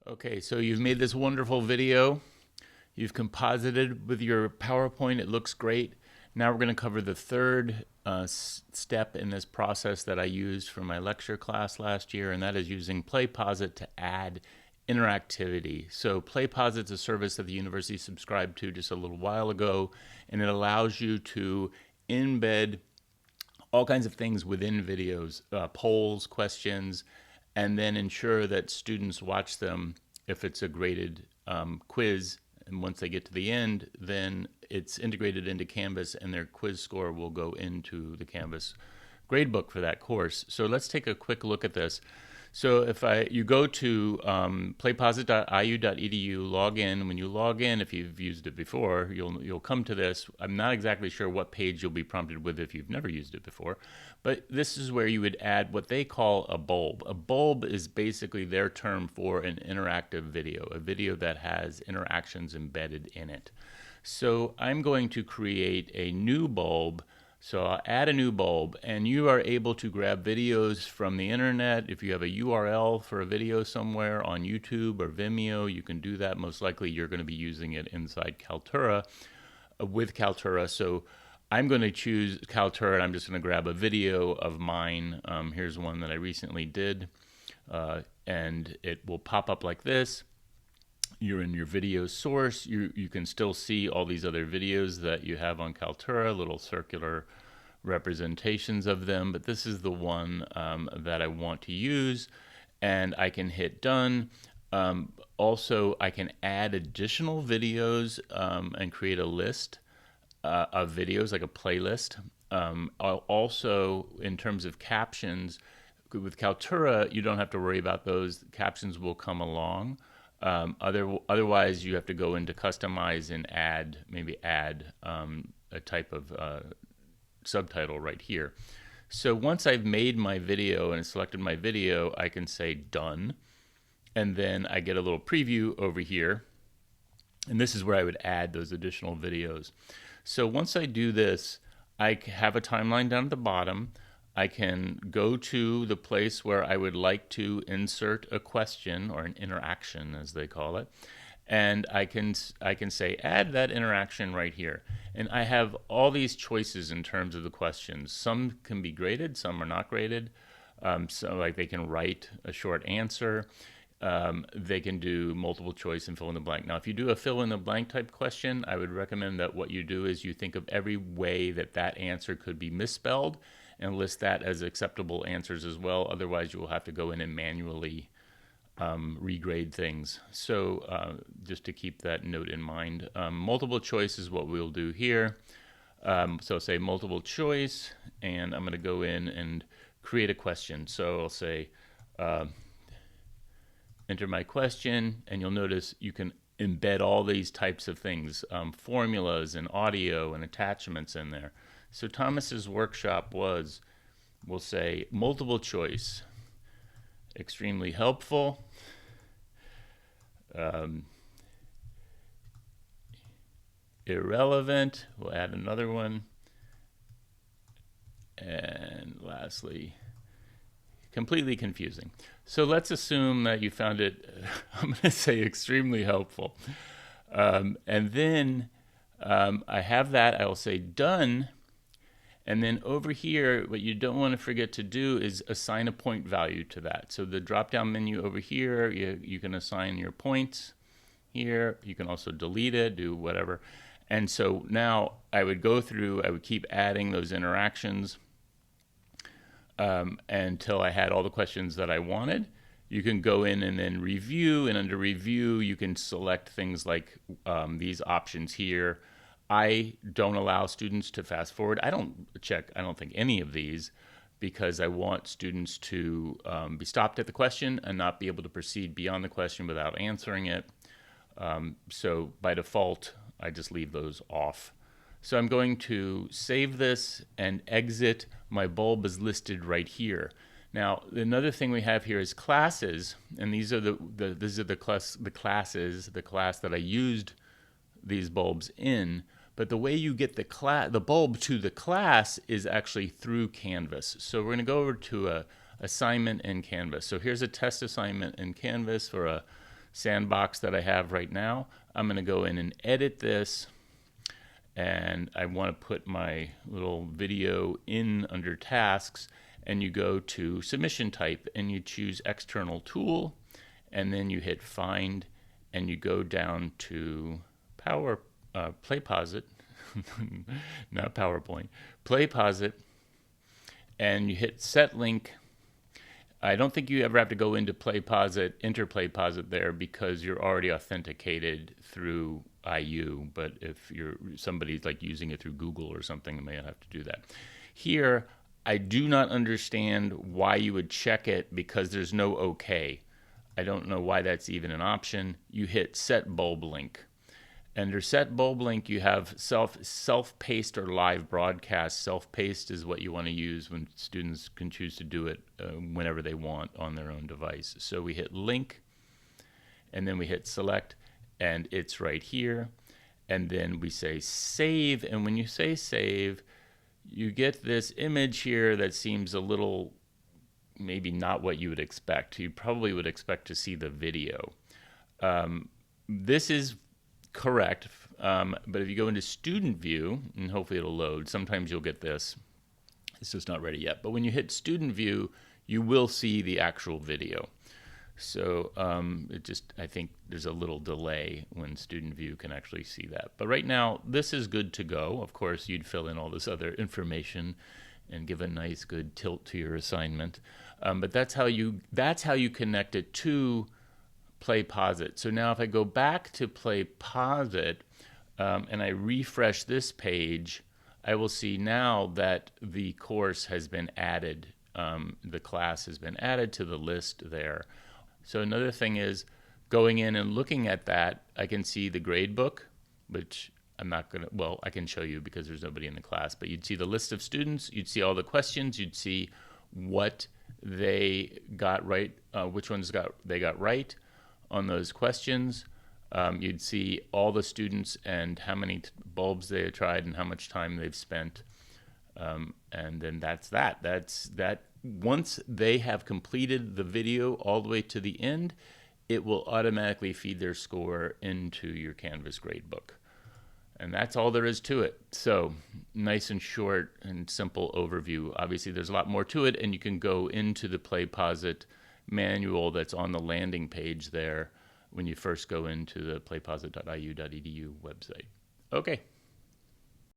Okay, so you've made this wonderful video. You've composited with your PowerPoint. It looks great. Now we're going to cover the third step in this process that I used for my lecture class last year, and that is using PlayPosit to add interactivity. So PlayPosit is a service that the university subscribed to just a little while ago, and it allows you to embed all kinds of things within videos, polls, questions, and then ensure that students watch them if it's a graded quiz. And once they get to the end, then it's integrated into Canvas and their quiz score will go into the Canvas gradebook for that course. So let's take a quick look at this. So if you go to playposit.iu.edu, log in. When you log in, if you've used it before, you'll come to this. I'm not exactly sure what page you'll be prompted with if you've never used it before, but this is where you would add what they call a bulb. A bulb is basically their term for an interactive video, a video that has interactions embedded in it. So I'm going to create a new bulb. So I'll add a new bulb, and you are able to grab videos from the internet. If you have a URL for a video somewhere on YouTube or Vimeo, you can do that. Most likely you're going to be using it inside Kaltura with Kaltura. So I'm going to choose Kaltura, and I'm just going to grab a video of mine. Here's one that I recently did, and it will pop up like this. You're in your video source. You can still see all these other videos that you have on Kaltura, little circular representations of them, but this is the one that I want to use, and I can hit done. Also, I can add additional videos and create a list of videos, like a playlist. Also, in terms of captions, with Kaltura, you don't have to worry about those. Captions will come along. Otherwise, you have to go into customize and maybe add a type of subtitle right here. So once I've made my video and selected my video, I can say done, and then I get a little preview over here, and this is where I would add those additional videos. So once I do this, I have a timeline down at the bottom. I can go to the place where I would like to insert a question or an interaction, as they call it, and I can say add that interaction right here. And I have all these choices in terms of the questions. Some can be graded, some are not graded. So like they can write a short answer. They can do multiple choice and fill in the blank. Now, if you do a fill in the blank type question, I would recommend that what you do is you think of every way that that answer could be misspelled and list that as acceptable answers as well. Otherwise, you will have to go in and manually regrade things. So just to keep that note in mind. Multiple choice is what we'll do here. So say multiple choice, and I'm going to go in and create a question. So I'll say enter my question, and you'll notice you can embed all these types of things, formulas and audio and attachments in there. So Thomas's workshop was, we'll say, multiple choice, extremely helpful, irrelevant, we'll add another one, and lastly, completely confusing. So let's assume that you found it, I'm going to say, extremely helpful. And then I have that, I will say done. And then over here, what you don't want to forget to do is assign a point value to that. So the drop-down menu over here, you can assign your points here. You can also delete it, do whatever. And so now I would go through, I would keep adding those interactions until I had all the questions that I wanted. You can go in and then review, and under review, you can select things like these options here. I don't allow students to fast forward. I don't think any of these, because I want students to be stopped at the question and not be able to proceed beyond the question without answering it. So by default, I just leave those off. So I'm going to save this and exit. My bulb is listed right here. Now, another thing we have here is classes, and these are the classes, the class that I used these bulbs in. But the way you get the bulb to the class is actually through Canvas. So we're going to go over to a assignment in Canvas. So here's a test assignment in Canvas for a sandbox that I have right now. I'm going to go in and edit this, and I want to put my little video in under tasks, and you go to submission type and you choose external tool, and then you hit find, and you go down to PlayPosit, not PowerPoint, PlayPosit, and you hit set link. I don't think you ever have to go into PlayPosit, enter PlayPosit there, because you're already authenticated through IU. But if you're somebody's like using it through Google or something, they may not have to do that. Here, I do not understand why you would check it, because there's no OK. I don't know why that's even an option. You hit set bulb link. Under set bulb link, you have self-paced or live broadcast. Self-paced is what you want to use when students can choose to do it whenever they want on their own device. So we hit link, and then we hit select, and it's right here. And then we say save, and when you say save, you get this image here that seems a little maybe not what you would expect. You probably would expect to see the video. This is correct, but if you go into student view, and hopefully it'll load, sometimes you'll get this. It's just not ready yet. But when you hit student view, you will see the actual video. So I think there's a little delay when student view can actually see that. But right now, this is good to go. Of course, you'd fill in all this other information and give a nice good tilt to your assignment. But that's how you connect it to PlayPosit. So now if I go back to PlayPosit and I refresh this page, I will see now that the course has been added. The class has been added to the list there. So another thing is going in and looking at that, I can see the grade book, which I'm not going to, well, I can show you because there's nobody in the class, but you'd see the list of students, you'd see all the questions, you'd see what they got right, which ones they got right on those questions. You'd see all the students and how many bulbs they had tried and how much time they've spent. And then that's that. Once they have completed the video all the way to the end, it will automatically feed their score into your Canvas gradebook. And that's all there is to it. So nice and short and simple overview. Obviously, there's a lot more to it, and you can go into the PlayPosit manual that's on the landing page there when you first go into the playposit.iu.edu website. Okay.